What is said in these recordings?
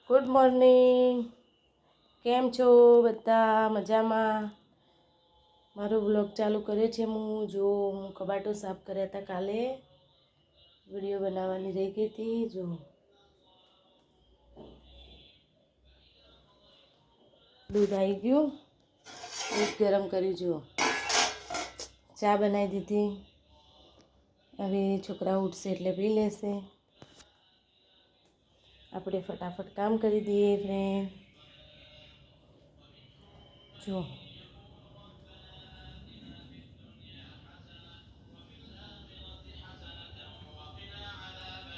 Good morning. કેમ છો બધા? મજામાં? મારો વ્લોગ ચાલુ કર્યો છે હું કબાટો સાફ કર્યા હતા. કાલે વિડીયો બનાવવાની રહી ગઈ હતી. દૂધ આવી ગયું, દૂધ ગરમ કરી ચા બનાવી દીધી. હવે છોકરા ઉઠશે એટલે પી લેશે. આપણે ફટાફટ કામ કરી દઈએ ફ્રેન્ડ.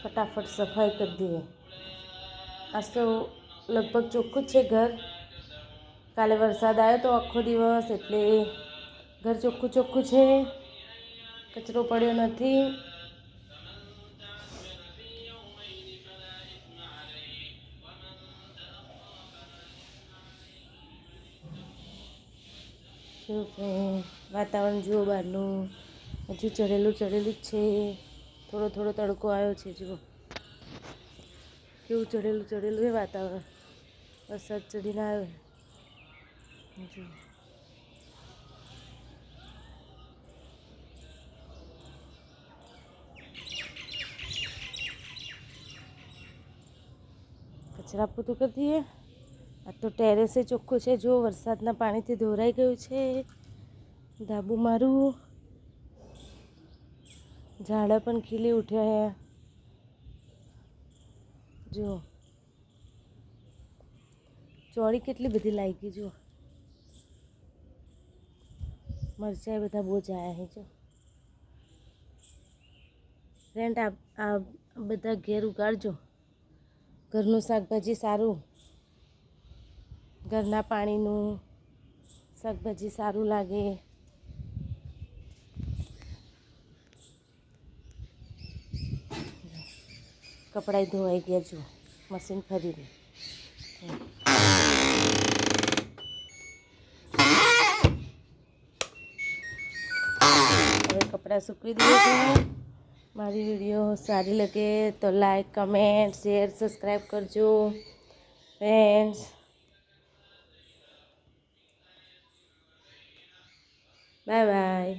ફટાફટ સફાઈ કરી દઈએ. આજ તો લગભગ ચોખ્ખું જ છે ઘર. કાલે વરસાદ આવ્યો તો આખો દિવસ, એટલે ઘર ચોખ્ખું છે. કચરો પડ્યો નથી. વાતાવરણ જુઓ બહારનું, હજુ ચડેલું જ છે. થોડો તડકો આવ્યો છે. જુઓ કેવું ચડેલું છે વાતાવરણ. વરસાદ ચડીને આવ્યો. જુઓ કચરા પોતું કરી દઈએ. આ તો ટેરેસે ચોખ્ખું છે. જો વરસાદના પાણીથી ધોરાઈ ગયું છે ધાબુ મારું. ઝાડા પણ ખીલી ઉઠ્યા. જુઓ ચોળી કેટલી બધી લાગી. જુઓ મરચાં બધા બહુ જ આવ્યા છે. જો ફ્રેન્ડ, આ બધા ઘેર ઉગાડજો. ઘરનું શાકભાજી સારું, ઘરના પાણીનું શાકભાજી સારું લાગે. કપડાં ધોવાઈ ગયા. જો મશીન ફરી ગયું. હવે કપડાં સૂકવી દઈએ છે. મારી વિડીયો સારી લાગે તો લાઈક, કમેન્ટ, શેર, સબસ્ક્રાઈબ કરજો ફ્રેન્ડ્સ. Bye bye.